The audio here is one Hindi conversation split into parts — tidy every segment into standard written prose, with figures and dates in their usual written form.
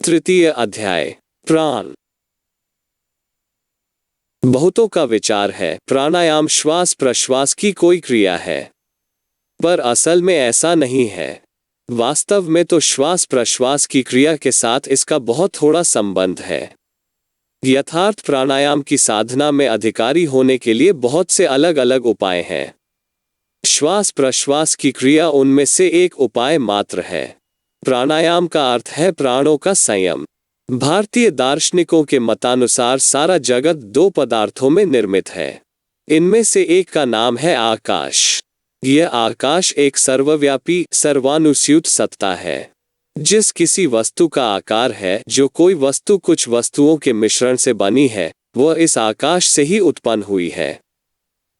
तृतीय अध्याय प्राण। बहुतों का विचार है प्राणायाम श्वास प्रश्वास की कोई क्रिया है, पर असल में ऐसा नहीं है। वास्तव में तो श्वास प्रश्वास की क्रिया के साथ इसका बहुत थोड़ा संबंध है। यथार्थ प्राणायाम की साधना में अधिकारी होने के लिए बहुत से अलग अलग उपाय हैं। श्वास प्रश्वास की क्रिया उनमें से एक उपाय मात्र है। प्राणायाम का अर्थ है प्राणों का संयम। भारतीय दार्शनिकों के मतानुसार सारा जगत दो पदार्थों में निर्मित है। इनमें से एक का नाम है आकाश। यह आकाश एक सर्वव्यापी सर्वानुस्यूत सत्ता है। जिस किसी वस्तु का आकार है, जो कोई वस्तु कुछ वस्तुओं के मिश्रण से बनी है, वह इस आकाश से ही उत्पन्न हुई है।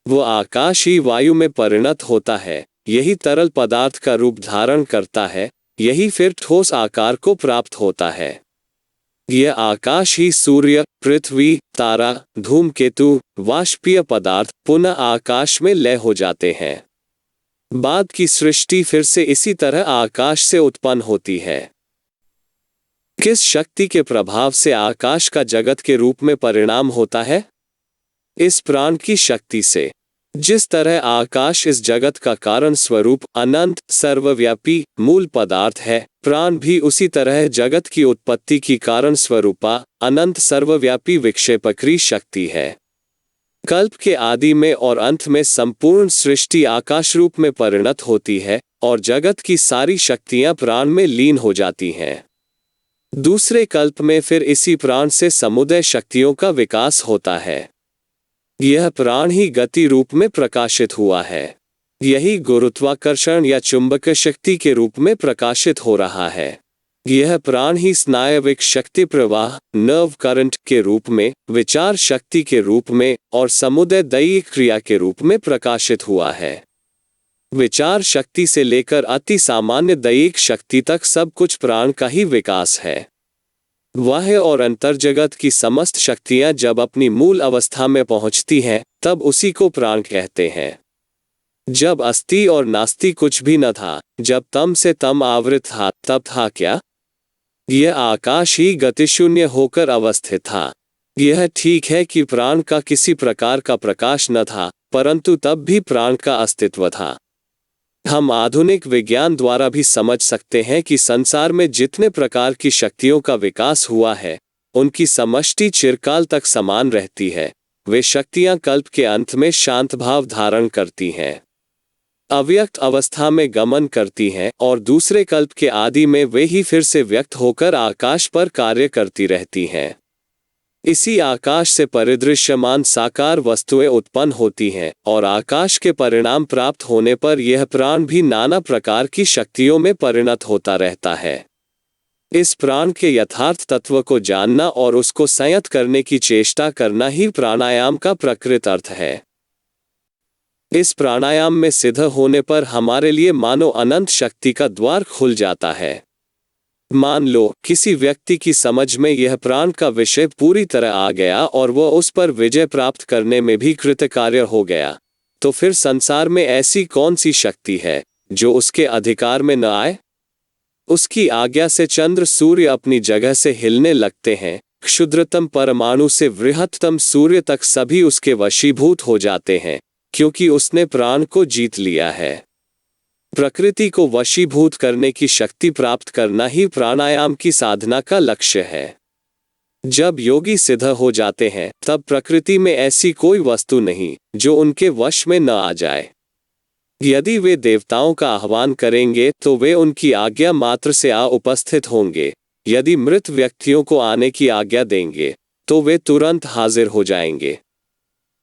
वह आकाश ही वायु में परिणत होता है, यही तरल पदार्थ का रूप धारण करता है, यही फिर ठोस आकार को प्राप्त होता है। यह आकाश ही सूर्य, पृथ्वी, तारा, धूमकेतु, वाष्पीय पदार्थ पुनः आकाश में लय हो जाते हैं। बाद की सृष्टि फिर से इसी तरह आकाश से उत्पन्न होती है। किस शक्ति के प्रभाव से आकाश का जगत के रूप में परिणाम होता है? इस प्राण की शक्ति से। जिस तरह आकाश इस जगत का कारण स्वरूप अनंत सर्वव्यापी मूल पदार्थ है, प्राण भी उसी तरह जगत की उत्पत्ति की कारण स्वरूपा अनंत सर्वव्यापी विक्षेपकारी शक्ति है। कल्प के आदि में और अंत में संपूर्ण सृष्टि आकाश रूप में परिणत होती है और जगत की सारी शक्तियां प्राण में लीन हो जाती हैं। दूसरे कल्प में फिर इसी प्राण से समुदय शक्तियों का विकास होता है। यह प्राण ही गति रूप में प्रकाशित हुआ है। यही गुरुत्वाकर्षण या चुंबक शक्ति के रूप में प्रकाशित हो रहा है। यह प्राण ही स्नायविक शक्ति प्रवाह नर्व करंट के रूप में, विचार शक्ति के रूप में और समुदय दैहिक क्रिया के रूप में प्रकाशित हुआ है। विचार शक्ति से लेकर अति सामान्य दैहिक शक्ति तक सब कुछ प्राण का ही विकास है। बाह्य और अंतर्जगत की समस्त शक्तियां जब अपनी मूल अवस्था में पहुंचती हैं, तब उसी को प्राण कहते हैं। जब अस्ति और नास्ति कुछ भी न था, जब तम से तम आवृत था, तब था क्या? यह आकाश ही गतिशून्य होकर अवस्थित था। यह ठीक है कि प्राण का किसी प्रकार का प्रकाश न था, परंतु तब भी प्राण का अस्तित्व था। हम आधुनिक विज्ञान द्वारा भी समझ सकते हैं कि संसार में जितने प्रकार की शक्तियों का विकास हुआ है, उनकी समष्टि चिरकाल तक समान रहती है। वे शक्तियां कल्प के अंत में शांत भाव धारण करती हैं, अव्यक्त अवस्था में गमन करती हैं और दूसरे कल्प के आदि में वे ही फिर से व्यक्त होकर आकाश पर कार्य करती रहती हैं। इसी आकाश से परिदृश्यमान साकार वस्तुएं उत्पन्न होती हैं और आकाश के परिणाम प्राप्त होने पर यह प्राण भी नाना प्रकार की शक्तियों में परिणत होता रहता है। इस प्राण के यथार्थ तत्व को जानना और उसको संयत करने की चेष्टा करना ही प्राणायाम का प्रकृत अर्थ है। इस प्राणायाम में सिद्ध होने पर हमारे लिए मानो अनंत शक्ति का द्वार खुल जाता है। मान लो किसी व्यक्ति की समझ में यह प्राण का विषय पूरी तरह आ गया और वह उस पर विजय प्राप्त करने में भी कृतकार्य हो गया, तो फिर संसार में ऐसी कौन सी शक्ति है जो उसके अधिकार में न आए? उसकी आज्ञा से चंद्र सूर्य अपनी जगह से हिलने लगते हैं। क्षुद्रतम परमाणु से बृहत्तम सूर्य तक सभी उसके वशीभूत हो जाते हैं, क्योंकि उसने प्राण को जीत लिया है। प्रकृति को वशीभूत करने की शक्ति प्राप्त करना ही प्राणायाम की साधना का लक्ष्य है। जब योगी सिद्ध हो जाते हैं, तब प्रकृति में ऐसी कोई वस्तु नहीं जो उनके वश में न आ जाए। यदि वे देवताओं का आह्वान करेंगे तो वे उनकी आज्ञा मात्र से आ उपस्थित होंगे। यदि मृत व्यक्तियों को आने की आज्ञा देंगे तो वे तुरंत हाजिर हो जाएंगे।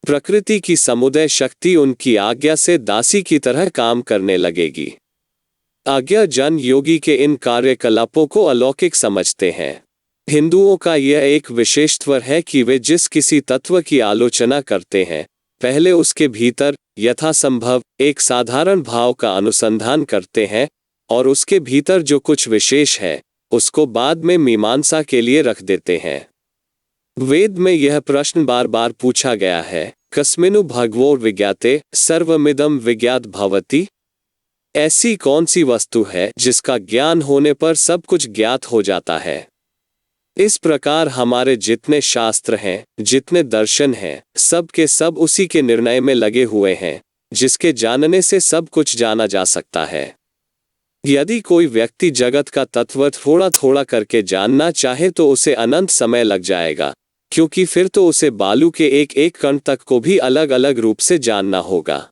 प्रकृति की समुदय शक्ति उनकी आज्ञा से दासी की तरह काम करने लगेगी। आज्ञा जन योगी के इन कार्यकलापों को अलौकिक समझते हैं। हिंदुओं का यह एक विशेषत्व है कि वे जिस किसी तत्व की आलोचना करते हैं, पहले उसके भीतर यथासंभव एक साधारण भाव का अनुसंधान करते हैं और उसके भीतर जो कुछ विशेष है, उसको बाद में मीमांसा के लिए रख देते हैं। वेद में यह प्रश्न बार बार पूछा गया है, कस्मिनु भगवो विज्ञाते सर्वमिदं विज्ञात भवति? ऐसी कौन सी वस्तु है जिसका ज्ञान होने पर सब कुछ ज्ञात हो जाता है? इस प्रकार हमारे जितने शास्त्र हैं, जितने दर्शन हैं, सब के सब उसी के निर्णय में लगे हुए हैं, जिसके जानने से सब कुछ जाना जा सकता है। यदि कोई व्यक्ति जगत का तत्व थोड़ा थोड़ा करके जानना चाहे तो उसे अनंत समय लग जाएगा, क्योंकि फिर तो उसे बालू के एक एक कण तक को भी अलग अलग रूप से जानना होगा।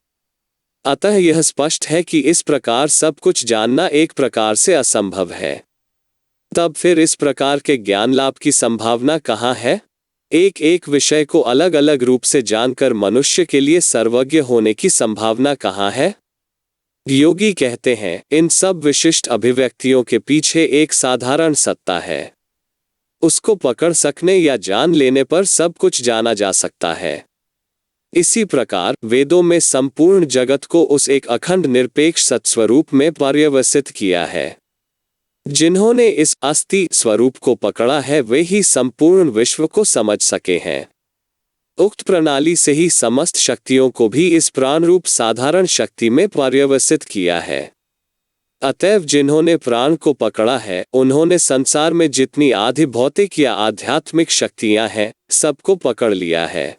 अतः यह स्पष्ट है कि इस प्रकार सब कुछ जानना एक प्रकार से असंभव है। तब फिर इस प्रकार के ज्ञान लाभ की संभावना कहाँ है? एक एक विषय को अलग अलग रूप से जानकर मनुष्य के लिए सर्वज्ञ होने की संभावना कहाँ है? योगी कहते हैं, इन सब विशिष्ट अभिव्यक्तियों के पीछे एक साधारण सत्ता है। उसको पकड़ सकने या जान लेने पर सब कुछ जाना जा सकता है। इसी प्रकार वेदों में संपूर्ण जगत को उस एक अखंड निरपेक्ष सत्स्वरूप में पर्यवसित किया है। जिन्होंने इस अस्थि स्वरूप को पकड़ा है वे ही संपूर्ण विश्व को समझ सके हैं। उक्त प्रणाली से ही समस्त शक्तियों को भी इस प्राण रूप साधारण शक्ति में पर्यवसित किया है। अतएव जिन्होंने प्राण को पकड़ा है उन्होंने संसार में जितनी आधि भौतिक या आध्यात्मिक शक्तियां हैं सबको पकड़ लिया है।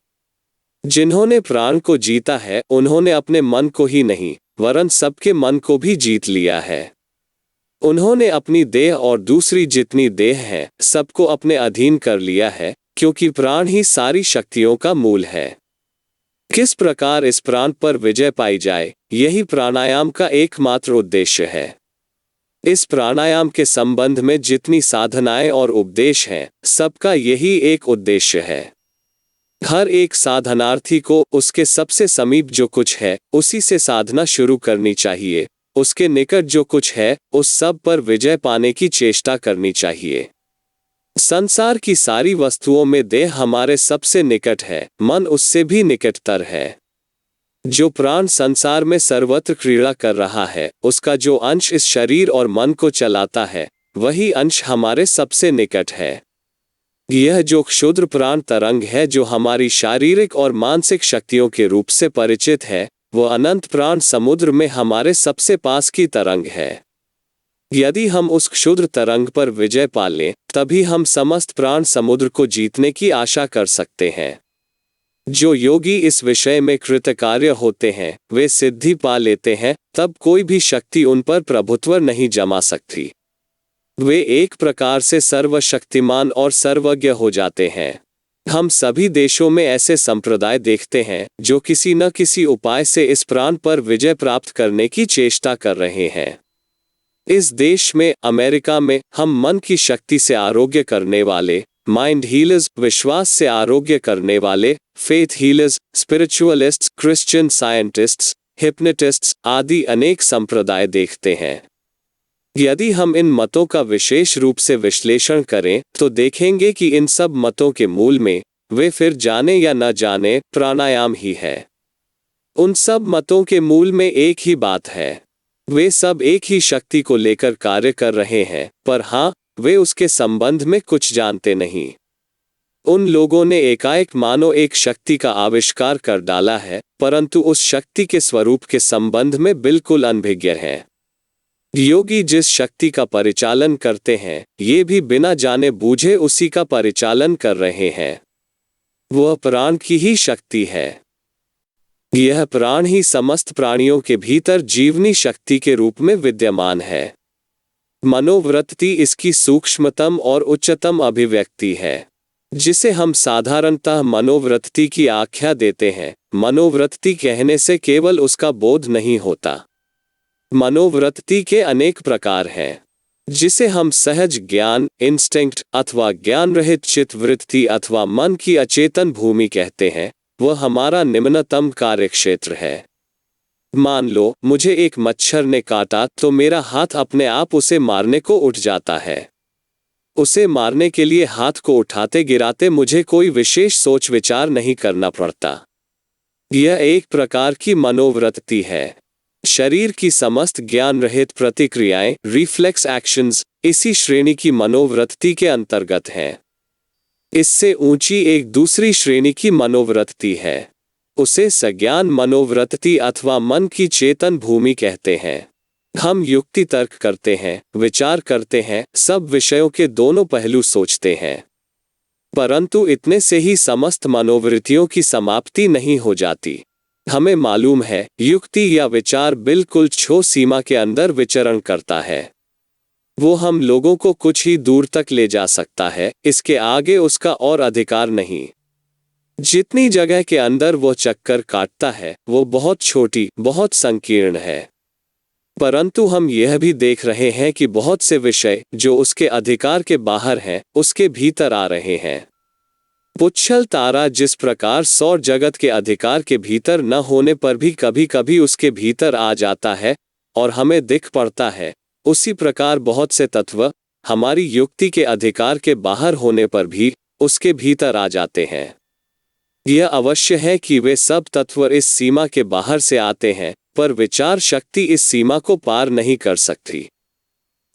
जिन्होंने प्राण को जीता है उन्होंने अपने मन को ही नहीं वरन सबके मन को भी जीत लिया है। उन्होंने अपनी देह और दूसरी जितनी देह है सबको अपने अधीन कर लिया है, क्योंकि प्राण ही सारी शक्तियों का मूल है। किस प्रकार इस प्राण पर विजय पाई जाए, यही प्राणायाम का एकमात्र उद्देश्य है। इस प्राणायाम के संबंध में जितनी साधनाएं और उपदेश हैं, सबका यही एक उद्देश्य है। हर एक साधनार्थी को उसके सबसे समीप जो कुछ है उसी से साधना शुरू करनी चाहिए। उसके निकट जो कुछ है उस सब पर विजय पाने की चेष्टा करनी चाहिए। संसार की सारी वस्तुओं में देह हमारे सबसे निकट है, मन उससे भी निकटतर है। जो प्राण संसार में सर्वत्र क्रीड़ा कर रहा है उसका जो अंश इस शरीर और मन को चलाता है वही अंश हमारे सबसे निकट है। यह जो क्षुद्र प्राण तरंग है जो हमारी शारीरिक और मानसिक शक्तियों के रूप से परिचित है वह अनंत प्राण समुद्र में हमारे सबसे पास की तरंग है। यदि हम उस क्षुद्र तरंग पर विजय पा लें तभी हम समस्त प्राण समुद्र को जीतने की आशा कर सकते हैं। जो योगी इस विषय में कृतकार्य होते हैं वे सिद्धि पा लेते हैं, तब कोई भी शक्ति उन पर प्रभुत्व नहीं जमा सकती। वे एक प्रकार से सर्वशक्तिमान और सर्वज्ञ हो जाते हैं। हम सभी देशों में ऐसे संप्रदाय देखते हैं जो किसी न किसी उपाय से इस प्राण पर विजय प्राप्त करने की चेष्टा कर रहे हैं। इस देश में, अमेरिका में, हम मन की शक्ति से आरोग्य करने वाले माइंड हीलर्स, विश्वास से आरोग्य करने वाले फेथ हीलर्स, स्पिरिचुअलिस्ट्स, क्रिश्चियन साइंटिस्ट्स, हिप्नोटिस्ट्स आदि अनेक संप्रदाय देखते हैं। यदि हम इन मतों का विशेष रूप से विश्लेषण करें तो देखेंगे कि इन सब मतों के मूल में, वे फिर जाने या न जाने, प्राणायाम ही है। उन सब मतों के मूल में एक ही बात है, वे सब एक ही शक्ति को लेकर कार्य कर रहे हैं, पर हाँ, वे उसके संबंध में कुछ जानते नहीं। उन लोगों ने एकाएक मानो एक शक्ति का आविष्कार कर डाला है, परंतु उस शक्ति के स्वरूप के संबंध में बिल्कुल अनभिज्ञ हैं। योगी जिस शक्ति का परिचालन करते हैं, ये भी बिना जाने बूझे उसी का परिचालन कर रहे हैं। वह प्राण की ही शक्ति है। यह प्राण ही समस्त प्राणियों के भीतर जीवनी शक्ति के रूप में विद्यमान है। मनोवृत्ति इसकी सूक्ष्मतम और उच्चतम अभिव्यक्ति है, जिसे हम साधारणतः मनोवृत्ति की आख्या देते हैं। मनोवृत्ति कहने से केवल उसका बोध नहीं होता। मनोवृत्ति के अनेक प्रकार हैं, जिसे हम सहज ज्ञान, इंस्टिंक्ट अथवा ज्ञान रहित चित्तवृत्ति अथवा मन की अचेतन भूमि कहते हैं। वह हमारा निम्नतम कार्यक्षेत्र है। मान लो मुझे एक मच्छर ने काटा तो मेरा हाथ अपने आप उसे मारने को उठ जाता है। उसे मारने के लिए हाथ को उठाते गिराते मुझे कोई विशेष सोच विचार नहीं करना पड़ता। यह एक प्रकार की मनोवृत्ति है। शरीर की समस्त ज्ञान रहित प्रतिक्रियाएं, रिफ्लेक्स एक्शंस, इसी श्रेणी की मनोवृत्ति के अंतर्गत हैं। इससे ऊंची एक दूसरी श्रेणी की मनोवृत्ति है, उसे सज्ञान मनोवृत्ति अथवा मन की चेतन भूमि कहते हैं। हम युक्ति तर्क करते हैं, विचार करते हैं, सब विषयों के दोनों पहलू सोचते हैं, परंतु इतने से ही समस्त मनोवृत्तियों की समाप्ति नहीं हो जाती। हमें मालूम है, युक्ति या विचार बिल्कुल छो सीमा के अंदर विचरण करता है। वो हम लोगों को कुछ ही दूर तक ले जा सकता है, इसके आगे उसका और अधिकार नहीं। जितनी जगह के अंदर वो चक्कर काटता है वो बहुत छोटी, बहुत संकीर्ण है। परंतु हम यह भी देख रहे हैं कि बहुत से विषय जो उसके अधिकार के बाहर हैं, उसके भीतर आ रहे हैं। पुच्छल तारा जिस प्रकार सौर जगत के अधिकार के भीतर न होने पर भी कभी कभी उसके भीतर आ जाता है और हमें दिख पड़ता है, उसी प्रकार बहुत से तत्व हमारी युक्ति के अधिकार के बाहर होने पर भी उसके भीतर आ जाते हैं। यह अवश्य है कि वे सब तत्व इस सीमा के बाहर से आते हैं, पर विचार शक्ति इस सीमा को पार नहीं कर सकती।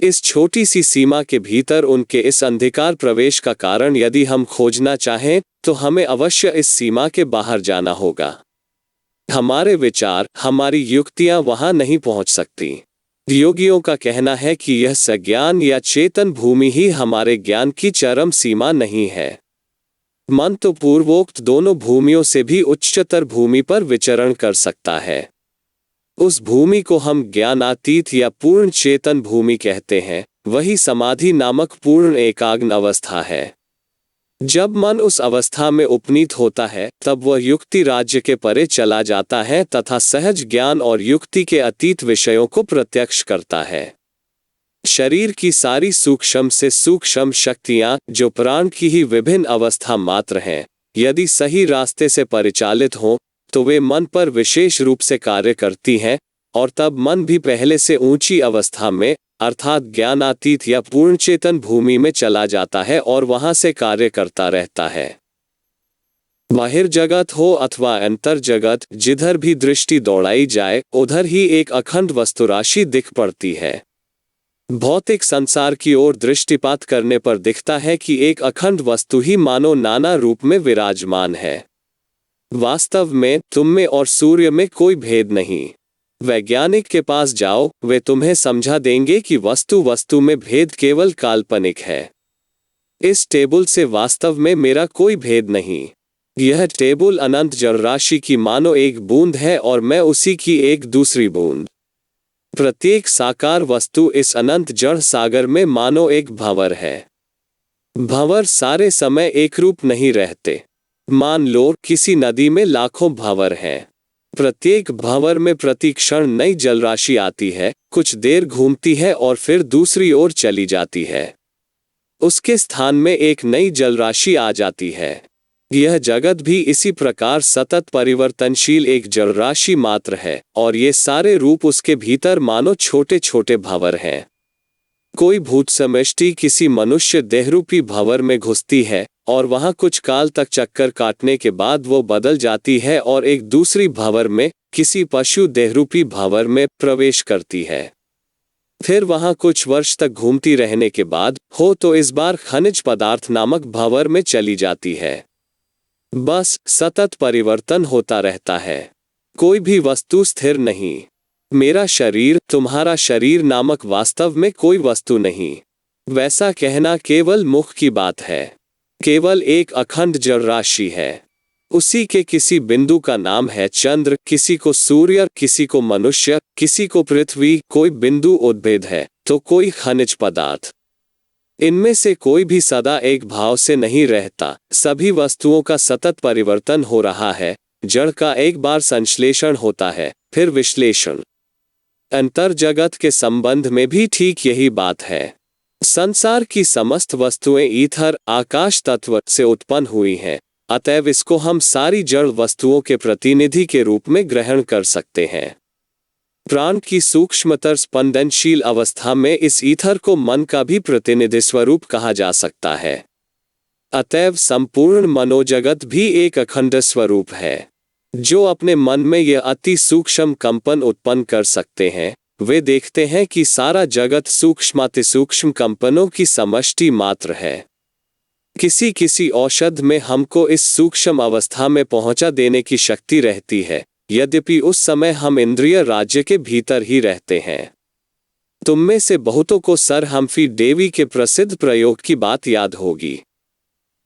इस छोटी सी सीमा के भीतर उनके इस अंधकार प्रवेश का कारण यदि हम खोजना चाहें तो हमें अवश्य इस सीमा के बाहर जाना होगा। हमारे विचार, हमारी युक्तियां वहां नहीं पहुंच सकती। योगियों का कहना है कि यह सज्ञान या चेतन भूमि ही हमारे ज्ञान की चरम सीमा नहीं है। मन तो पूर्वोक्त दोनों भूमियों से भी उच्चतर भूमि पर विचरण कर सकता है। उस भूमि को हम ज्ञानातीत या पूर्ण चेतन भूमि कहते हैं। वही समाधि नामक पूर्ण एकाग्न अवस्था है। जब मन उस अवस्था में उपनीत होता है तब वह युक्ति राज्य के परे चला जाता है तथा सहज ज्ञान और युक्ति के अतीत विषयों को प्रत्यक्ष करता है। शरीर की सारी सूक्ष्म से सूक्ष्म शक्तियां जो प्राण की ही विभिन्न अवस्था मात्र हैं, यदि सही रास्ते से परिचालित हों तो वे मन पर विशेष रूप से कार्य करती हैं और तब मन भी पहले से ऊंची अवस्था में अर्थात ज्ञानातीत या पूर्ण चेतन भूमि में चला जाता है और वहां से कार्य करता रहता है। बाहिर जगत हो अथवा अंतर जगत, जिधर भी दृष्टि दौड़ाई जाए उधर ही एक अखंड वस्तुराशि दिख पड़ती है। भौतिक संसार की ओर दृष्टिपात करने पर दिखता है कि एक अखंड वस्तु ही मानो नाना रूप में विराजमान है। वास्तव में तुम में और सूर्य में कोई भेद नहीं। वैज्ञानिक के पास जाओ, वे तुम्हें समझा देंगे कि वस्तु वस्तु में भेद केवल काल्पनिक है। इस टेबल से वास्तव में मेरा कोई भेद नहीं। यह टेबल अनंत जल राशि की मानो एक बूंद है और मैं उसी की एक दूसरी बूंद। प्रत्येक साकार वस्तु इस अनंत जड़ सागर में मानो एक भंवर है। भंवर सारे समय एक रूप नहीं रहते। मान लो किसी नदी में लाखों भंवर हैं। प्रत्येक भंवर में प्रति क्षण नई जलराशि आती है, कुछ देर घूमती है और फिर दूसरी ओर चली जाती है। उसके स्थान में एक नई जलराशि आ जाती है। यह जगत भी इसी प्रकार सतत परिवर्तनशील एक जलराशि मात्र है और ये सारे रूप उसके भीतर मानो छोटे छोटे भंवर हैं। कोई भूत समष्टि किसी मनुष्य देहरूपी भंवर में घुसती है और वहां कुछ काल तक चक्कर काटने के बाद वो बदल जाती है और एक दूसरी भंवर में, किसी पशु देहरूपी भंवर में प्रवेश करती है। फिर वहां कुछ वर्ष तक घूमती रहने के बाद हो तो इस बार खनिज पदार्थ नामक भंवर में चली जाती है। बस सतत परिवर्तन होता रहता है। कोई भी वस्तु स्थिर नहीं। मेरा शरीर, तुम्हारा शरीर नामक वास्तव में कोई वस्तु नहीं। वैसा कहना केवल मुख की बात है। केवल एक अखंड जड़ राशि है। उसी के किसी बिंदु का नाम है चंद्र, किसी को सूर्य, किसी को मनुष्य, किसी को पृथ्वी। कोई बिंदु उद्भिद है तो कोई खनिज पदार्थ। इनमें से कोई भी सदा एक भाव से नहीं रहता। सभी वस्तुओं का सतत परिवर्तन हो रहा है। जड़ का एक बार संश्लेषण होता है, फिर विश्लेषण। अंतर जगत के संबंध में भी ठीक यही बात है। संसार की समस्त वस्तुएं ईथर, आकाश तत्व से उत्पन्न हुई हैं, अतएव इसको हम सारी जड़ वस्तुओं के प्रतिनिधि के रूप में ग्रहण कर सकते हैं। प्राण की सूक्ष्मतर स्पंदनशील अवस्था में इस ईथर को मन का भी प्रतिनिधि स्वरूप कहा जा सकता है। अतएव संपूर्ण मनोजगत भी एक अखंड स्वरूप है। जो अपने मन में यह अति सूक्ष्म कंपन उत्पन्न कर सकते हैं, वे देखते हैं कि सारा जगत सूक्ष्माति सूक्ष्म कंपनों की समष्टि मात्र है। किसी किसी औषध में हमको इस सूक्ष्म अवस्था में पहुंचा देने की शक्ति रहती है, यद्यपि उस समय हम इंद्रिय राज्य के भीतर ही रहते हैं। तुम में से बहुतों को सर हम्फ्री डेवी के प्रसिद्ध प्रयोग की बात याद होगी।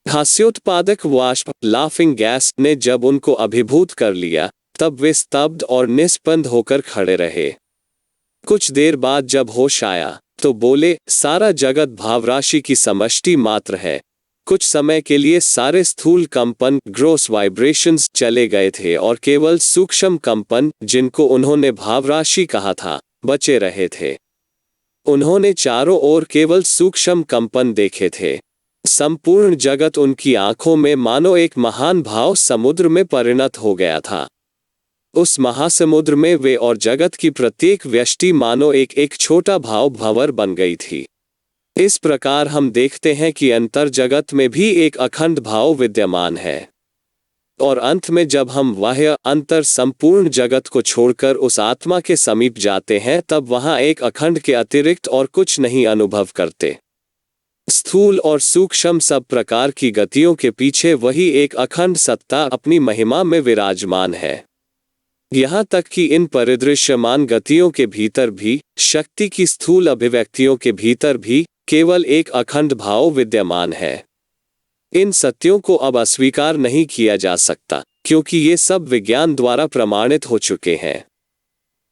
हास्योत्पादक वाष्प लाफिंग गैस ने जब उनको अभिभूत कर लिया, तब वे स्तब्ध और निस्पंद होकर खड़े रहे। कुछ देर बाद जब होश आया तो बोले, सारा जगत भावराशि की समष्टि मात्र है। कुछ समय के लिए सारे स्थूल कंपन ग्रॉस वाइब्रेशंस चले गए थे और केवल सूक्ष्म कंपन, जिनको उन्होंने भावराशि कहा था, बचे रहे थे। उन्होंने चारों ओर केवल सूक्ष्म कंपन देखे थे। संपूर्ण जगत उनकी आंखों में मानो एक महान भाव समुद्र में परिणत हो गया था। उस महासमुद्र में वे और जगत की प्रत्येक व्यष्टि मानो एक एक छोटा भाव भंवर बन गई थी। इस प्रकार हम देखते हैं कि अंतर जगत में भी एक अखंड भाव विद्यमान है, और अंत में जब हम बाह्य अंतर संपूर्ण जगत को छोड़कर उस आत्मा के समीप जाते हैं, तब वहां एक अखंड के अतिरिक्त और कुछ नहीं अनुभव करते। स्थूल और सूक्ष्म सब प्रकार की गतियों के पीछे वही एक अखंड सत्ता अपनी महिमा में विराजमान है। यहाँ तक कि इन परिदृश्यमान गतियों के भीतर भी, शक्ति की स्थूल अभिव्यक्तियों के भीतर भी केवल एक अखंड भाव विद्यमान है। इन सत्यों को अब अस्वीकार नहीं किया जा सकता, क्योंकि ये सब विज्ञान द्वारा प्रमाणित हो चुके हैं।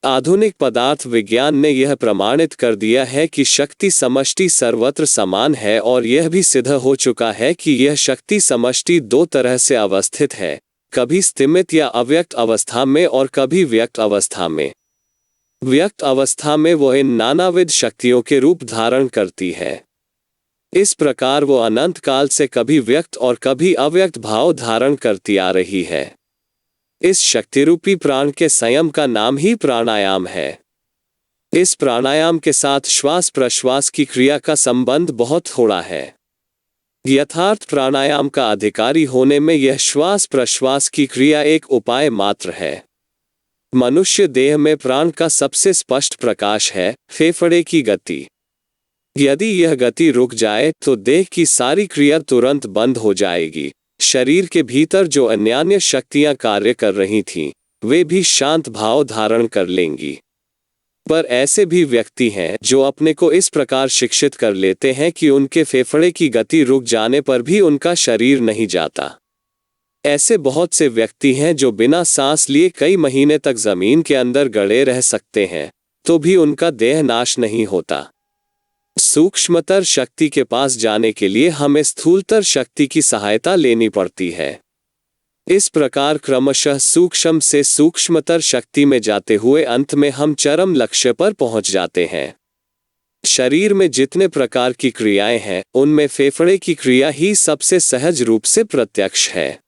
आधुनिक पदार्थ विज्ञान ने यह प्रमाणित कर दिया है कि शक्ति समष्टि सर्वत्र समान है, और यह भी सिद्ध हो चुका है कि यह शक्ति समष्टि दो तरह से अवस्थित है, कभी स्थिमित या अव्यक्त अवस्था में और कभी व्यक्त अवस्था में। व्यक्त अवस्था में वो इन नानाविध शक्तियों के रूप धारण करती है। इस प्रकार वो अनंत काल से कभी व्यक्त और कभी अव्यक्त भाव धारण करती आ रही है। इस शक्तिरूपी प्राण के संयम का नाम ही प्राणायाम है। इस प्राणायाम के साथ श्वास प्रश्वास की क्रिया का संबंध बहुत थोड़ा है। यथार्थ प्राणायाम का अधिकारी होने में यह श्वास प्रश्वास की क्रिया एक उपाय मात्र है। मनुष्य देह में प्राण का सबसे स्पष्ट प्रकाश है फेफड़े की गति। यदि यह गति रुक जाए तो देह की सारी क्रिया तुरंत बंद हो जाएगी। शरीर के भीतर जो अन्यान्य शक्तियां कार्य कर रही थीं, वे भी शांत भाव धारण कर लेंगी। पर ऐसे भी व्यक्ति हैं जो अपने को इस प्रकार शिक्षित कर लेते हैं कि उनके फेफड़े की गति रुक जाने पर भी उनका शरीर नहीं जाता। ऐसे बहुत से व्यक्ति हैं जो बिना सांस लिए कई महीने तक जमीन के अंदर गड़े रह सकते हैं, तो भी उनका देह नाश नहीं होता। सूक्ष्मतर शक्ति के पास जाने के लिए हमें स्थूलतर शक्ति की सहायता लेनी पड़ती है। इस प्रकार क्रमशः सूक्ष्म से सूक्ष्मतर शक्ति में जाते हुए अंत में हम चरम लक्ष्य पर पहुंच जाते हैं। शरीर में जितने प्रकार की क्रियाएं हैं, उनमें फेफड़े की क्रिया ही सबसे सहज रूप से प्रत्यक्ष है।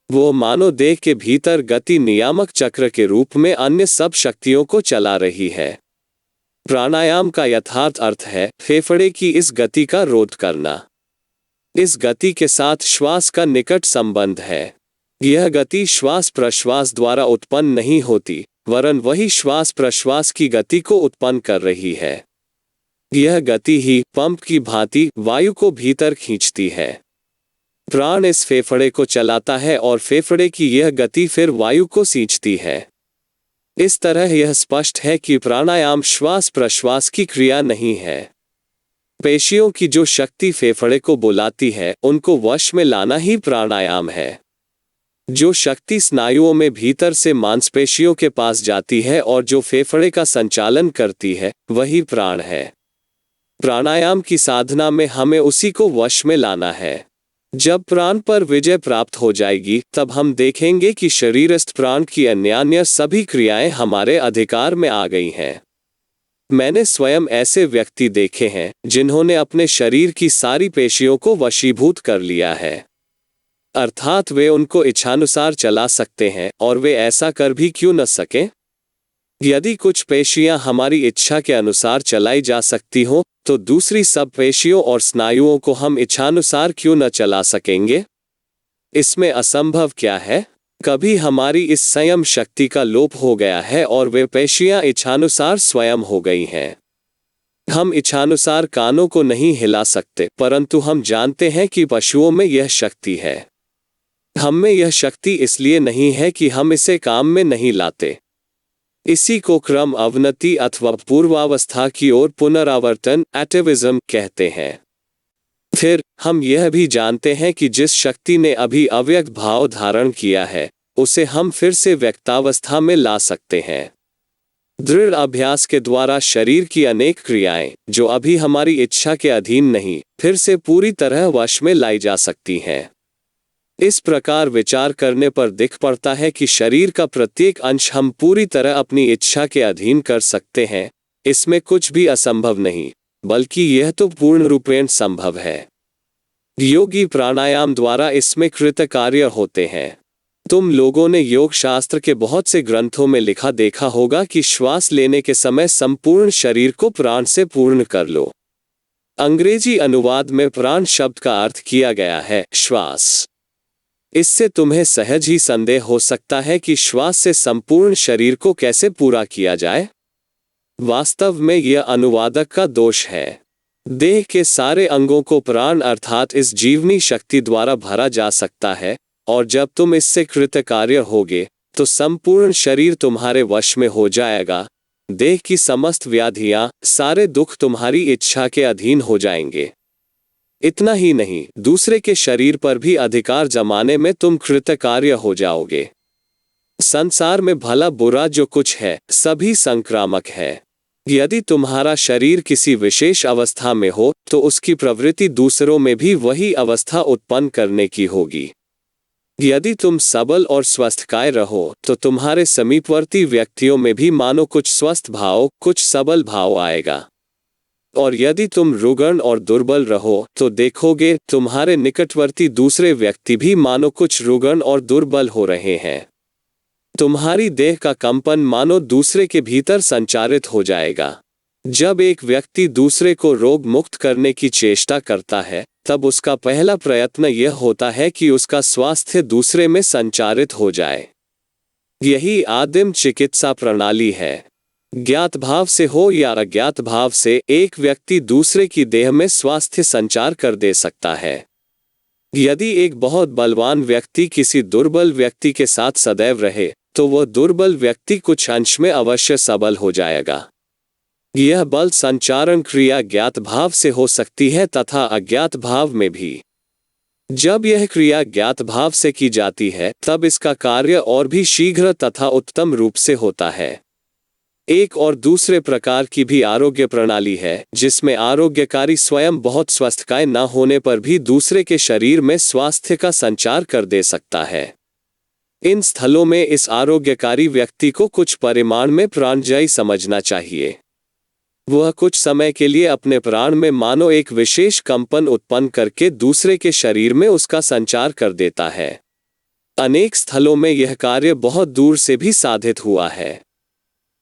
वो मानो देह के भीतर गति नियामक चक्र के रूप में अन्य सब शक्तियों को चला रही है। प्राणायाम का यथार्थ अर्थ है फेफड़े की इस गति का रोध करना। इस गति के साथ श्वास का निकट संबंध है। यह गति श्वास प्रश्वास द्वारा उत्पन्न नहीं होती, वरन वही श्वास प्रश्वास की गति को उत्पन्न कर रही है। यह गति ही पंप की भांति वायु को भीतर खींचती है। प्राण इस फेफड़े को चलाता है और फेफड़े की यह गति फिर वायु को सींचती है। इस तरह यह स्पष्ट है कि प्राणायाम श्वास प्रश्वास की क्रिया नहीं है। पेशियों की जो शक्ति फेफड़े को बुलाती है, उनको वश में लाना ही प्राणायाम है। जो शक्ति स्नायुओं में भीतर से मांसपेशियों के पास जाती है और जो फेफड़े का संचालन करती है, वही प्राण है। प्राणायाम की साधना में हमें उसी को वश में लाना है। जब प्राण पर विजय प्राप्त हो जाएगी, तब हम देखेंगे कि शरीरस्थ प्राण की अन्यान्य सभी क्रियाएं हमारे अधिकार में आ गई हैं। मैंने स्वयं ऐसे व्यक्ति देखे हैं जिन्होंने अपने शरीर की सारी पेशियों को वशीभूत कर लिया है, अर्थात वे उनको इच्छानुसार चला सकते हैं, और वे ऐसा कर भी क्यों न सकें? यदि कुछ पेशियां हमारी इच्छा के अनुसार चलाई जा सकती हो, तो दूसरी सब पेशियों और स्नायुओं को हम इच्छानुसार क्यों न चला सकेंगे? इसमें असंभव क्या है? कभी हमारी इस संयम शक्ति का लोप हो गया है और वे पेशियां इच्छानुसार स्वयं हो गई हैं। हम इच्छानुसार कानों को नहीं हिला सकते, परंतु हम जानते हैं कि पशुओं में यह शक्ति है। हम में यह शक्ति इसलिए नहीं है कि हम इसे काम में नहीं लाते। इसी को क्रम अवनति अथवा पूर्वावस्था की ओर पुनरावर्तन एटेविज्म कहते हैं। फिर हम यह भी जानते हैं कि जिस शक्ति ने अभी अव्यक्त भाव धारण किया है उसे हम फिर से व्यक्तावस्था में ला सकते हैं। दृढ़ अभ्यास के द्वारा शरीर की अनेक क्रियाएं जो अभी हमारी इच्छा के अधीन नहीं, फिर से पूरी तरह वश में लाई जा सकती हैं। इस प्रकार विचार करने पर दिख पड़ता है कि शरीर का प्रत्येक अंश हम पूरी तरह अपनी इच्छा के अधीन कर सकते हैं। इसमें कुछ भी असंभव नहीं, बल्कि यह तो पूर्ण रूपेण संभव है। योगी प्राणायाम द्वारा इसमें कृतकार्य होते हैं। तुम लोगों ने योग शास्त्र के बहुत से ग्रंथों में लिखा देखा होगा कि श्वास लेने के समय संपूर्ण शरीर को प्राण से पूर्ण कर लो। अंग्रेजी अनुवाद में प्राण शब्द का अर्थ किया गया है श्वास। इससे तुम्हें सहज ही संदेह हो सकता है कि श्वास से संपूर्ण शरीर को कैसे पूरा किया जाए। वास्तव में यह अनुवादक का दोष है। देह के सारे अंगों को प्राण अर्थात इस जीवनी शक्ति द्वारा भरा जा सकता है, और जब तुम इससे कृतकार्य होगे तो संपूर्ण शरीर तुम्हारे वश में हो जाएगा। देह की समस्त व्याधियां, सारे दुख तुम्हारी इच्छा के अधीन हो जाएंगे। इतना ही नहीं, दूसरे के शरीर पर भी अधिकार जमाने में तुम कृतकार्य हो जाओगे। संसार में भला बुरा जो कुछ है सभी संक्रामक है। यदि तुम्हारा शरीर किसी विशेष अवस्था में हो तो उसकी प्रवृत्ति दूसरों में भी वही अवस्था उत्पन्न करने की होगी। यदि तुम सबल और स्वस्थकाय रहो तो तुम्हारे समीपवर्ती व्यक्तियों में भी मानो कुछ स्वस्थ भाव, कुछ सबल भाव आएगा। और यदि तुम रुग्ण और दुर्बल रहो तो देखोगे तुम्हारे निकटवर्ती दूसरे व्यक्ति भी मानो कुछ रुग्ण और दुर्बल हो रहे हैं। तुम्हारी देह का कंपन मानो दूसरे के भीतर संचारित हो जाएगा। जब एक व्यक्ति दूसरे को रोग मुक्त करने की चेष्टा करता है तब उसका पहला प्रयत्न यह होता है कि उसका स्वास्थ्य दूसरे में संचारित हो जाए। यही आदिम चिकित्सा प्रणाली है। ज्ञात भाव से हो या अज्ञात भाव से एक व्यक्ति दूसरे की देह में स्वास्थ्य संचार कर दे सकता है। यदि एक बहुत बलवान व्यक्ति किसी दुर्बल व्यक्ति के साथ सदैव रहे तो वह दुर्बल व्यक्ति कुछ अंश में अवश्य सबल हो जाएगा। यह बल संचारण क्रिया ज्ञात भाव से हो सकती है तथा अज्ञात भाव में भी। जब यह क्रिया ज्ञात भाव से की जाती है तब इसका कार्य और भी शीघ्र तथा उत्तम रूप से होता है। एक और दूसरे प्रकार की भी आरोग्य प्रणाली है जिसमें आरोग्यकारी स्वयं बहुत स्वस्थकाय न होने पर भी दूसरे के शरीर में स्वास्थ्य का संचार कर दे सकता है। इन स्थलों में इस आरोग्यकारी व्यक्ति को कुछ परिमाण में प्राणजयी समझना चाहिए। वह कुछ समय के लिए अपने प्राण में मानो एक विशेष कंपन उत्पन्न करके दूसरे के शरीर में उसका संचार कर देता है। अनेक स्थलों में यह कार्य बहुत दूर से भी साधित हुआ है।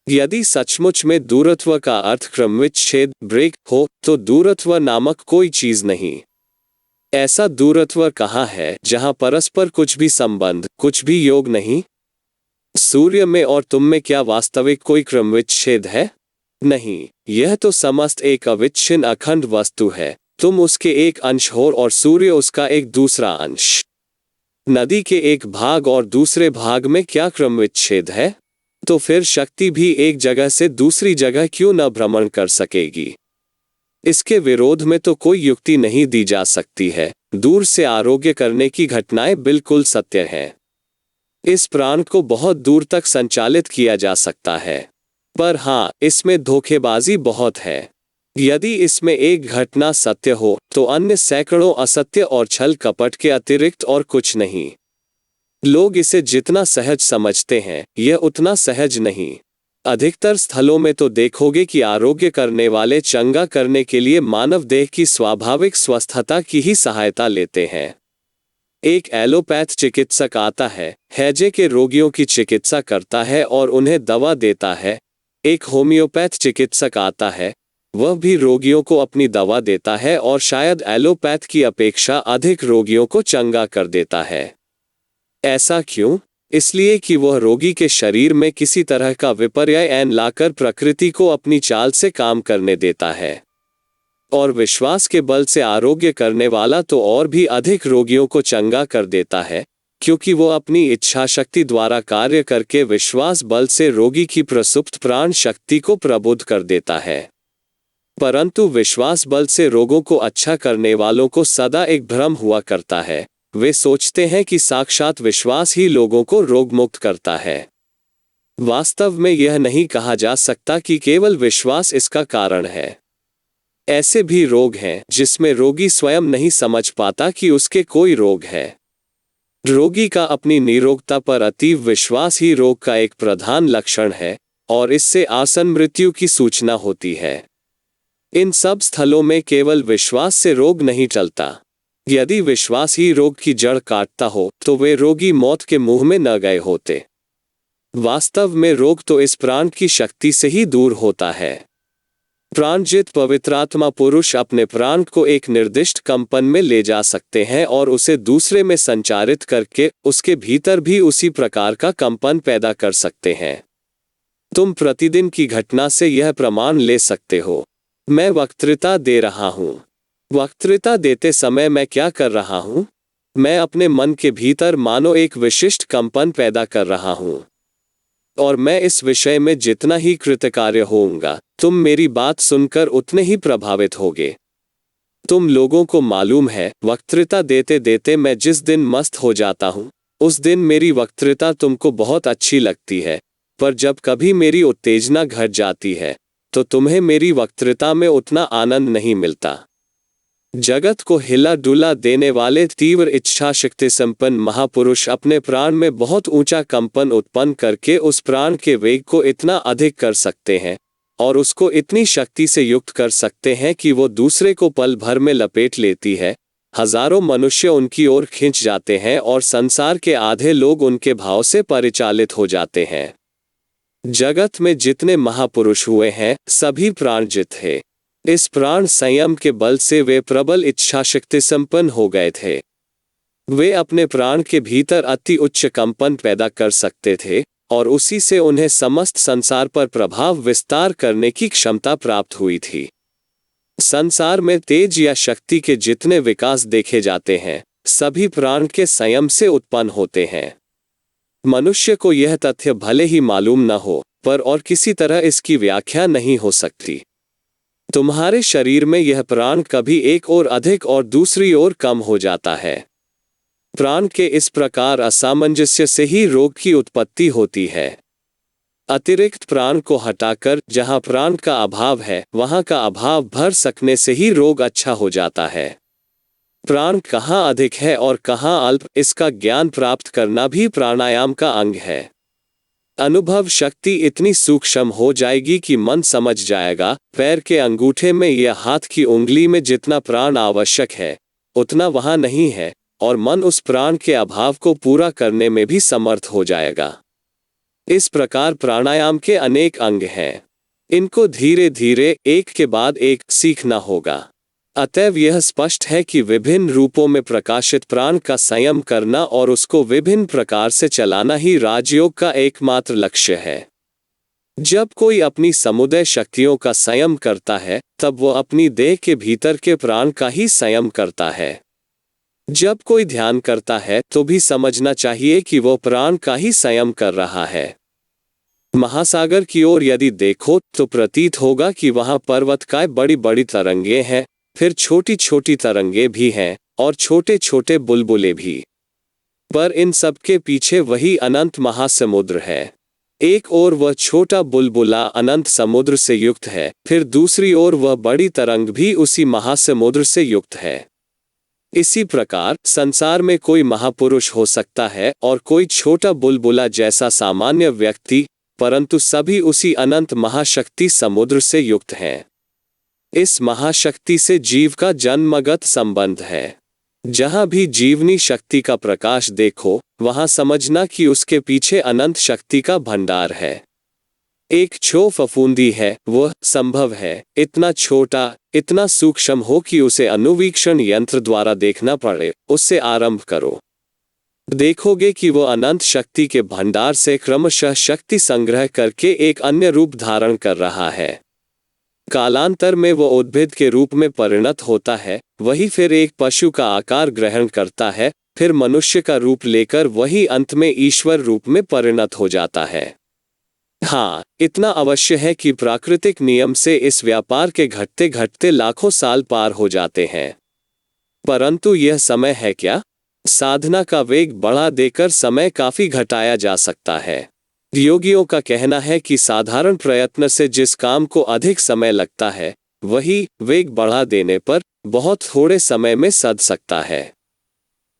यदि सचमुच में दूरत्व का अर्थ क्रमविच्छेद ब्रेक हो तो दूरत्व नामक कोई चीज नहीं। ऐसा दूरत्व कहाँ है जहां परस्पर कुछ भी संबंध, कुछ भी योग नहीं? सूर्य में और तुम में क्या वास्तविक कोई क्रमविच्छेद है? नहीं, यह तो समस्त एक अविच्छिन्न अखंड वस्तु है। तुम उसके एक अंश हो और सूर्य उसका एक दूसरा अंश। नदी के एक भाग और दूसरे भाग में क्या क्रमविच्छेद है? तो फिर शक्ति भी एक जगह से दूसरी जगह क्यों न भ्रमण कर सकेगी? इसके विरोध में तो कोई युक्ति नहीं दी जा सकती है। दूर से आरोग्य करने की घटनाएं बिल्कुल सत्य हैं। इस प्राण को बहुत दूर तक संचालित किया जा सकता है, पर हाँ, इसमें धोखेबाजी बहुत है। यदि इसमें एक घटना सत्य हो तो अन्य सैकड़ों असत्य और छल कपट के अतिरिक्त और कुछ नहीं। लोग इसे जितना सहज समझते हैं यह उतना सहज नहीं। अधिकतर स्थलों में तो देखोगे कि आरोग्य करने वाले चंगा करने के लिए मानव देह की स्वाभाविक स्वस्थता की ही सहायता लेते हैं। एक एलोपैथ चिकित्सक आता है, हैजे के रोगियों की चिकित्सा करता है और उन्हें दवा देता है। एक होम्योपैथ चिकित्सक आता है, वह भी रोगियों को अपनी दवा देता है और शायद एलोपैथ की अपेक्षा अधिक रोगियों को चंगा कर देता है। ऐसा क्यों? इसलिए कि वह रोगी के शरीर में किसी तरह का विपर्य लाकर प्रकृति को अपनी चाल से काम करने देता है। और विश्वास के बल से आरोग्य करने वाला तो और भी अधिक रोगियों को चंगा कर देता है। क्योंकि वो अपनी इच्छा शक्ति द्वारा कार्य करके विश्वास बल से रोगी की प्रसुप्त प्राण शक्ति को प्रबुद्ध कर देता है। परंतु विश्वास बल से रोगों को अच्छा करने वालों को सदा एक भ्रम हुआ करता है। वे सोचते हैं कि साक्षात विश्वास ही लोगों को रोग मुक्त करता है। वास्तव में यह नहीं कहा जा सकता कि केवल विश्वास इसका कारण है। ऐसे भी रोग हैं जिसमें रोगी स्वयं नहीं समझ पाता कि उसके कोई रोग है। रोगी का अपनी निरोगता पर अतीव विश्वास ही रोग का एक प्रधान लक्षण है और इससे आसन्न मृत्यु की सूचना होती है। इन सब स्थलों में केवल विश्वास से रोग नहीं टलता। यदि विश्वास ही रोग की जड़ काटता हो तो वे रोगी मौत के मुंह में न गए होते। वास्तव में रोग तो इस प्राण की शक्ति से ही दूर होता है। प्राणजित पवित्रात्मा पुरुष अपने प्राण को एक निर्दिष्ट कंपन में ले जा सकते हैं और उसे दूसरे में संचारित करके उसके भीतर भी उसी प्रकार का कंपन पैदा कर सकते हैं। तुम प्रतिदिन की घटना से यह प्रमाण ले सकते हो। मैं वक्तृता दे रहा हूँ। वक्तृता देते समय मैं क्या कर रहा हूँ? मैं अपने मन के भीतर मानो एक विशिष्ट कंपन पैदा कर रहा हूँ और मैं इस विषय में जितना ही कृतकार्य होऊंगा, तुम मेरी बात सुनकर उतने ही प्रभावित होगे। तुम लोगों को मालूम है, वक्तृता देते देते मैं जिस दिन मस्त हो जाता हूँ, उस दिन मेरी वक्तृता तुमको बहुत अच्छी लगती है, पर जब कभी मेरी उत्तेजना घट जाती है, तो तुम्हें मेरी वक्तृता में उतना आनंद नहीं मिलता। जगत को हिला डुला देने वाले तीव्र इच्छा शक्ति संपन्न महापुरुष अपने प्राण में बहुत ऊंचा कंपन उत्पन्न करके उस प्राण के वेग को इतना अधिक कर सकते हैं और उसको इतनी शक्ति से युक्त कर सकते हैं कि वो दूसरे को पल भर में लपेट लेती है। हजारों मनुष्य उनकी ओर खिंच जाते हैं और संसार के आधे लोग उनके भाव से परिचालित हो जाते हैं। जगत में जितने महापुरुष हुए हैं, सभी प्राणजित थे। इस प्राण संयम के बल से वे प्रबल इच्छा शक्ति संपन्न हो गए थे। वे अपने प्राण के भीतर अति उच्च कंपन पैदा कर सकते थे और उसी से उन्हें समस्त संसार पर प्रभाव विस्तार करने की क्षमता प्राप्त हुई थी। संसार में तेज या शक्ति के जितने विकास देखे जाते हैं, सभी प्राण के संयम से उत्पन्न होते हैं। मनुष्य को यह तथ्य भले ही मालूम न हो, पर और किसी तरह इसकी व्याख्या नहीं हो सकती। तुम्हारे शरीर में यह प्राण कभी एक ओर अधिक और दूसरी ओर कम हो जाता है। प्राण के इस प्रकार असामंजस्य से ही रोग की उत्पत्ति होती है। अतिरिक्त प्राण को हटाकर जहां प्राण का अभाव है, वहां का अभाव भर सकने से ही रोग अच्छा हो जाता है। प्राण कहाँ अधिक है और कहाँ अल्प, इसका ज्ञान प्राप्त करना भी प्राणायाम का अंग है। अनुभव शक्ति इतनी सूक्ष्म हो जाएगी कि मन समझ जाएगा, पैर के अंगूठे में या हाथ की उंगली में जितना प्राण आवश्यक है, उतना वहां नहीं है, और मन उस प्राण के अभाव को पूरा करने में भी समर्थ हो जाएगा। इस प्रकार प्राणायाम के अनेक अंग हैं। इनको धीरे धीरे एक के बाद एक सीखना होगा। अतएव यह स्पष्ट है कि विभिन्न रूपों में प्रकाशित प्राण का संयम करना और उसको विभिन्न प्रकार से चलाना ही राजयोग का एकमात्र लक्ष्य है। जब कोई अपनी समुदय शक्तियों का संयम करता है, तब वो अपनी देह के भीतर के प्राण का ही संयम करता है। जब कोई ध्यान करता है तो भी समझना चाहिए कि वो प्राण का ही संयम कर रहा है। महासागर की ओर यदि देखो तो प्रतीत होगा कि वहां पर्वतकाय बड़ी बड़ी तरंगे हैं, फिर छोटी छोटी तरंगे भी हैं और छोटे छोटे बुलबुले भी। पर इन सब के पीछे वही अनंत महासमुद्र है। एक ओर वह छोटा बुलबुला अनंत समुद्र से युक्त है, फिर दूसरी ओर वह बड़ी तरंग भी उसी महासमुद्र से युक्त है। इसी प्रकार संसार में कोई महापुरुष हो सकता है और कोई छोटा बुलबुला जैसा सामान्य व्यक्ति, परंतु सभी उसी अनंत महाशक्ति समुद्र से युक्त हैं। इस महाशक्ति से जीव का जन्मगत संबंध है। जहां भी जीवनी शक्ति का प्रकाश देखो, वहां समझना कि उसके पीछे अनंत शक्ति का भंडार है। एक छो फफूंदी है, वह संभव है इतना छोटा, इतना सूक्ष्म हो कि उसे अनुवीक्षण यंत्र द्वारा देखना पड़े। उससे आरंभ करो, देखोगे कि वो अनंत शक्ति के भंडार से क्रमशः शक्ति संग्रह करके एक अन्य रूप धारण कर रहा है। कालांतर में वो उद्भिद के रूप में परिणत होता है, वही फिर एक पशु का आकार ग्रहण करता है फिर मनुष्य का रूप लेकर वही अंत में ईश्वर रूप में परिणत हो जाता है। हाँ, इतना अवश्य है कि प्राकृतिक नियम से इस व्यापार के घटते घटते लाखों साल पार हो जाते हैं। परंतु यह समय है क्या? साधना का वेग बढ़ा देकर समय काफी घटाया जा सकता है। योगियों का कहना है कि साधारण प्रयत्न से जिस काम को अधिक समय लगता है, वही वेग बढ़ा देने पर बहुत थोड़े समय में सध सकता है।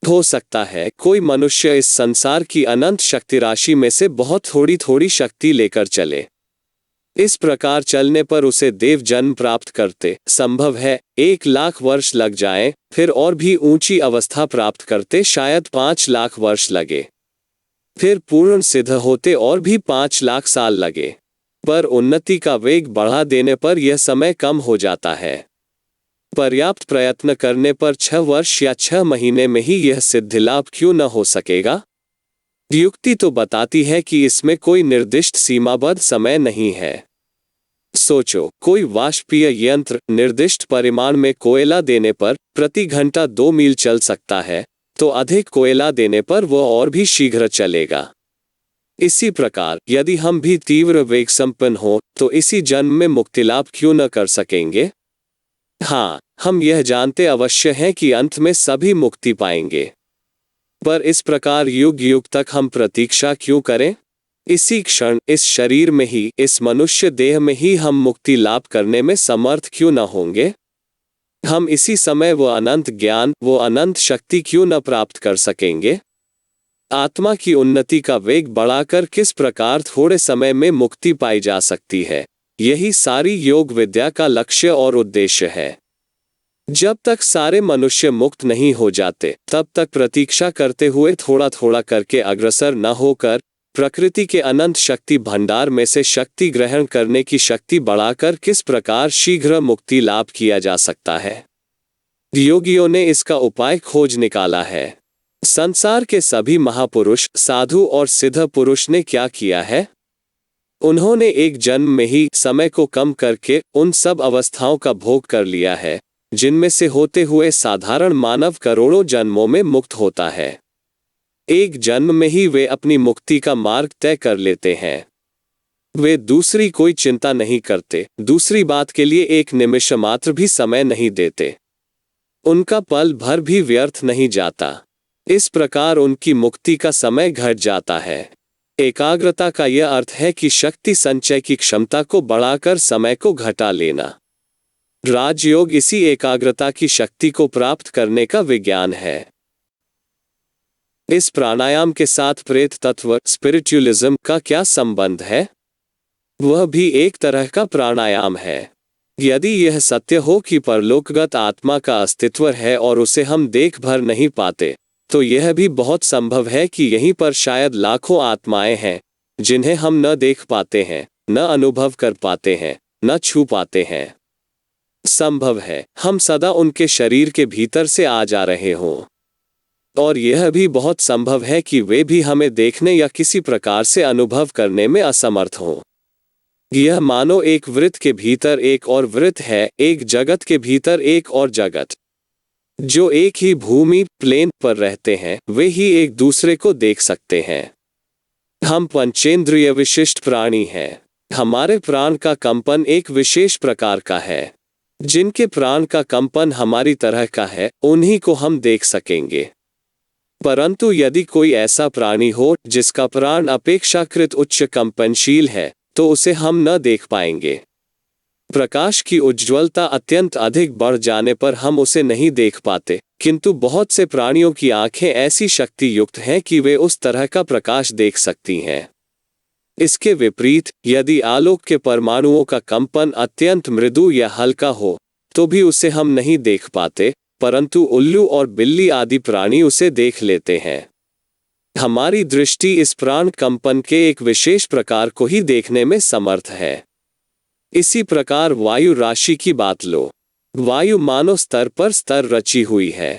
हो सकता है कोई मनुष्य इस संसार की अनंत शक्ति राशि में से बहुत थोड़ी थोड़ी शक्ति लेकर चले। इस प्रकार चलने पर उसे देव जन्म प्राप्त करते संभव है 1,00,000 वर्ष लग जाएं, फिर और भी ऊंची अवस्था प्राप्त करते शायद 5,00,000 वर्ष लगे, फिर पूर्ण सिद्ध होते और भी 5,00,000 साल लगे। पर उन्नति का वेग बढ़ा देने पर यह समय कम हो जाता है। पर्याप्त प्रयत्न करने पर 6 वर्ष या 6 महीने में ही यह सिद्धि लाभ क्यों न हो सकेगा? युक्ति तो बताती है कि इसमें कोई निर्दिष्ट सीमाबद्ध समय नहीं है। सोचो, कोई वाष्पीय यंत्र निर्दिष्ट परिमाण में कोयला देने पर प्रति घंटा 2 मील चल सकता है, तो अधिक कोयला देने पर वह और भी शीघ्र चलेगा। इसी प्रकार यदि हम भी तीव्र वेग संपन्न हो तो इसी जन्म में मुक्ति लाभ क्यों न कर सकेंगे? हाँ, हम यह जानते अवश्य हैं कि अंत में सभी मुक्ति पाएंगे, पर इस प्रकार युग युग तक हम प्रतीक्षा क्यों करें? इसी क्षण इस शरीर में ही, इस मनुष्य देह में ही हम मुक्ति लाभ करने में समर्थ क्यों न होंगे? हम इसी समय वो अनंत ज्ञान, वो अनंत शक्ति क्यों न प्राप्त कर सकेंगे? आत्मा की उन्नति का वेग बढ़ाकर किस प्रकार थोड़े समय में मुक्ति पाई जा सकती है, यही सारी योग विद्या का लक्ष्य और उद्देश्य है। जब तक सारे मनुष्य मुक्त नहीं हो जाते, तब तक प्रतीक्षा करते हुए थोड़ा थोड़ा करके अग्रसर न होकर प्रकृति के अनंत शक्ति भंडार में से शक्ति ग्रहण करने की शक्ति बढ़ाकर किस प्रकार शीघ्र मुक्ति लाभ किया जा सकता है, योगियों ने इसका उपाय खोज निकाला है। संसार के सभी महापुरुष, साधु और सिद्ध पुरुष ने क्या किया है? उन्होंने एक जन्म में ही समय को कम करके उन सब अवस्थाओं का भोग कर लिया है जिनमें से होते हुए साधारण मानव करोड़ों जन्मों में मुक्त होता है। एक जन्म में ही वे अपनी मुक्ति का मार्ग तय कर लेते हैं। वे दूसरी कोई चिंता नहीं करते, दूसरी बात के लिए एक निमिष मात्र भी समय नहीं देते। उनका पल भर भी व्यर्थ नहीं जाता। इस प्रकार उनकी मुक्ति का समय घट जाता है। एकाग्रता का यह अर्थ है कि शक्ति संचय की क्षमता को बढ़ाकर समय को घटा लेना। राजयोग इसी एकाग्रता की शक्ति को प्राप्त करने का विज्ञान है। इस प्राणायाम के साथ प्रेत तत्व स्पिरिचुअलिज्म का क्या संबंध है? वह भी एक तरह का प्राणायाम है। यदि यह सत्य हो कि परलोकगत आत्मा का अस्तित्व है और उसे हम देख भर नहीं पाते, तो यह भी बहुत संभव है कि यहीं पर शायद लाखों आत्माएं हैं जिन्हें हम न देख पाते हैं, न अनुभव कर पाते हैं, न छू पाते हैं। संभव है हम सदा उनके शरीर के भीतर से आ जा रहे हों, और यह भी बहुत संभव है कि वे भी हमें देखने या किसी प्रकार से अनुभव करने में असमर्थ हों। यह मानो एक वृत्त के भीतर एक और वृत्त है, एक जगत के भीतर एक और जगत। जो एक ही भूमि प्लेन पर रहते हैं वे ही एक दूसरे को देख सकते हैं। हम पंचेंद्रिय विशिष्ट प्राणी हैं। हमारे प्राण का कंपन एक विशेष प्रकार का है। जिनके प्राण का कंपन हमारी तरह का है उन्हीं को हम देख सकेंगे। परंतु यदि कोई ऐसा प्राणी हो जिसका प्राण अपेक्षाकृत उच्च कंपनशील है, तो उसे हम न देख पाएंगे। प्रकाश की उज्ज्वलता अत्यंत अधिक बढ़ जाने पर हम उसे नहीं देख पाते, किंतु बहुत से प्राणियों की आंखें ऐसी शक्ति युक्त हैं कि वे उस तरह का प्रकाश देख सकती हैं। इसके विपरीत यदि आलोक के परमाणुओं का कंपन अत्यंत मृदु या हल्का हो तो भी उसे हम नहीं देख पाते, परंतु उल्लू और बिल्ली आदि प्राणी उसे देख लेते हैं। हमारी दृष्टि इस प्राण कंपन के एक विशेष प्रकार को ही देखने में समर्थ है। इसी प्रकार वायु राशि की बात लो। वायु मानव स्तर पर स्तर रची हुई है।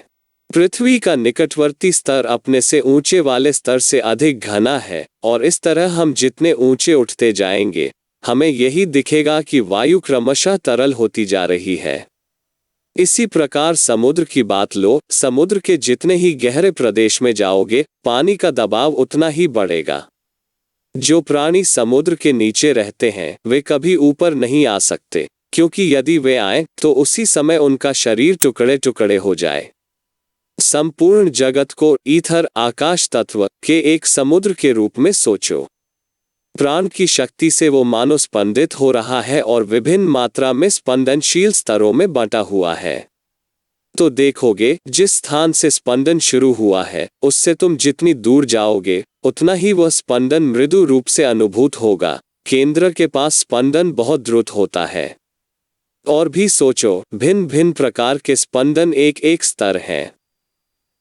पृथ्वी का निकटवर्ती स्तर अपने से ऊंचे वाले स्तर से अधिक घना है, और इस तरह हम जितने ऊंचे उठते जाएंगे हमें यही दिखेगा कि वायु क्रमशः तरल होती जा रही है। इसी प्रकार समुद्र की बात लो, समुद्र के जितने ही गहरे प्रदेश में जाओगे, पानी का दबाव उतना ही बढ़ेगा। जो प्राणी समुद्र के नीचे रहते हैं वे कभी ऊपर नहीं आ सकते, क्योंकि यदि वे आए तो उसी समय उनका शरीर टुकड़े टुकड़े हो जाए। संपूर्ण जगत को ईथर आकाश तत्व के एक समुद्र के रूप में सोचो। प्राण की शक्ति से वो मानो स्पंदित हो रहा है और विभिन्न मात्रा में स्पंदनशील स्तरों में बंटा हुआ है। तो देखोगे जिस स्थान से स्पंदन शुरू हुआ है उससे तुम जितनी दूर जाओगे उतना ही वह स्पंदन मृदु रूप से अनुभूत होगा। केंद्र के पास स्पंदन बहुत द्रुत होता है। और भी सोचो, भिन्न भिन्न प्रकार के स्पंदन एक एक स्तर हैं।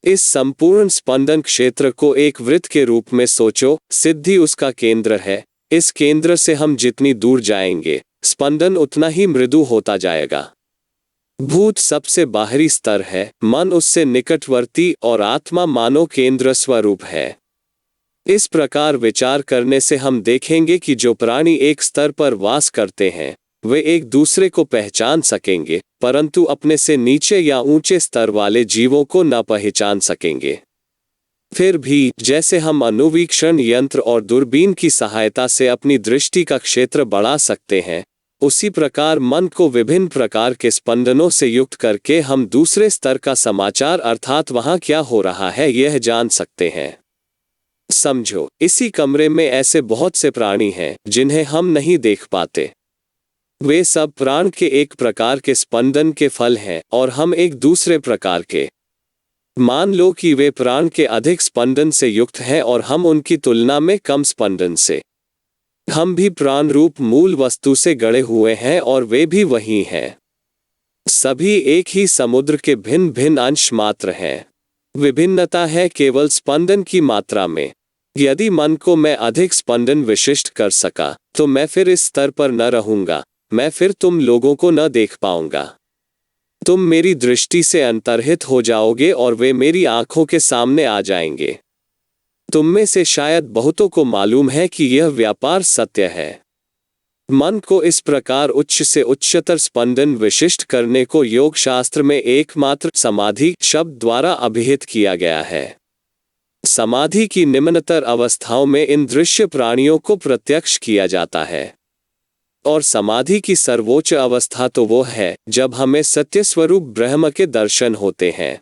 इस संपूर्ण स्पंदन क्षेत्र को एक वृत्त के रूप में सोचो, सिद्धि उसका केंद्र है। इस केंद्र से हम जितनी दूर जाएंगे स्पंदन उतना ही मृदु होता जाएगा। भूत सबसे बाहरी स्तर है, मन उससे निकटवर्ती और आत्मा मानो केंद्र स्वरूप है। इस प्रकार विचार करने से हम देखेंगे कि जो प्राणी एक स्तर पर वास करते हैं वे एक दूसरे को पहचान सकेंगे, परंतु अपने से नीचे या ऊंचे स्तर वाले जीवों को न पहचान सकेंगे। फिर भी जैसे हम अनुवीक्षण यंत्र और दूरबीन की सहायता से अपनी दृष्टि का क्षेत्र बढ़ा सकते हैं, उसी प्रकार मन को विभिन्न प्रकार के स्पंदनों से युक्त करके हम दूसरे स्तर का समाचार अर्थात वहां क्या हो रहा है यह जान सकते हैं। समझो, इसी कमरे में ऐसे बहुत से प्राणी हैं जिन्हें हम नहीं देख पाते। वे सब प्राण के एक प्रकार के स्पंदन के फल हैं और हम एक दूसरे प्रकार के। मान लो कि वे प्राण के अधिक स्पंदन से युक्त हैं और हम उनकी तुलना में कम स्पंदन से। हम भी प्राण रूप मूल वस्तु से गढ़े हुए हैं और वे भी वही हैं। सभी एक ही समुद्र के भिन्न भिन्न अंश मात्र हैं। विभिन्नता है केवल स्पंदन की मात्रा में। यदि मन को मैं अधिक स्पंदन विशिष्ट कर सका तो मैं फिर इस स्तर पर न रहूंगा, मैं फिर तुम लोगों को न देख पाऊंगा। तुम मेरी दृष्टि से अंतर्हित हो जाओगे और वे मेरी आंखों के सामने आ जाएंगे। तुम में से शायद बहुतों को मालूम है कि यह व्यापार सत्य है। मन को इस प्रकार उच्च से उच्चतर स्पंदन विशिष्ट करने को योग शास्त्र में एकमात्र समाधि शब्द द्वारा अभिहित किया गया है। समाधि की निम्नतर अवस्थाओं में इन दृश्य प्राणियों को प्रत्यक्ष किया जाता है, और समाधि की सर्वोच्च अवस्था तो वो है जब हमें सत्य स्वरूप ब्रह्म के दर्शन होते हैं।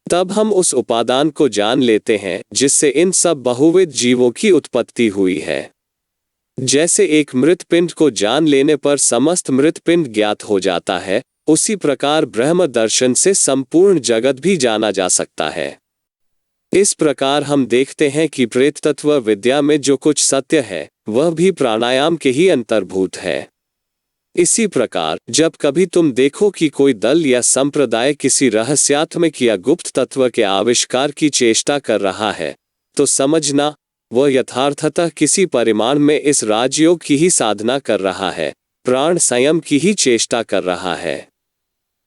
तब हम उस उपादान को जान लेते हैं जिससे इन सब बहुविध जीवों की उत्पत्ति हुई है। जैसे एक मृत पिंड को जान लेने पर समस्त मृत पिंड ज्ञात हो जाता है, उसी प्रकार ब्रह्म दर्शन से संपूर्ण जगत भी जाना जा सकता है। इस प्रकार हम देखते हैं कि प्रेत तत्व विद्या में जो कुछ सत्य है वह भी प्राणायाम के ही अंतर्भूत है। इसी प्रकार जब कभी तुम देखो कि कोई दल या संप्रदाय किसी रहस्यात्मक या गुप्त तत्व के आविष्कार की चेष्टा कर रहा है, तो समझना वह यथार्थतः किसी परिमाण में इस राजयोग की ही साधना कर रहा है, प्राण संयम की ही चेष्टा कर रहा है।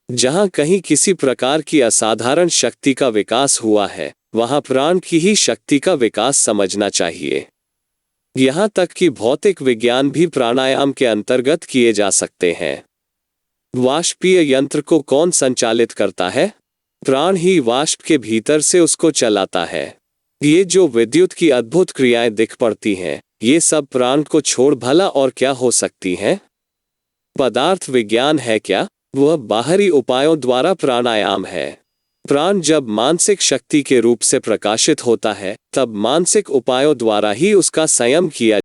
जहां कहीं किसी प्रकार की असाधारण शक्ति का विकास हुआ है वहां प्राण की ही शक्ति का विकास समझना चाहिए। यहां तक कि भौतिक विज्ञान भी प्राणायाम के अंतर्गत किए जा सकते हैं। वाष्पीय यंत्र को कौन संचालित करता है? प्राण ही वाष्प के भीतर से उसको चलाता है। ये जो विद्युत की अद्भुत क्रियाएं दिख पड़ती हैं, ये सब प्राण को छोड़ भला और क्या हो सकती हैं? पदार्थ विज्ञान है क्या? वह बाहरी उपायों द्वारा प्राणायाम है। प्राण जब मानसिक शक्ति के रूप से प्रकाशित होता है तब मानसिक उपायों द्वारा ही उसका संयम किया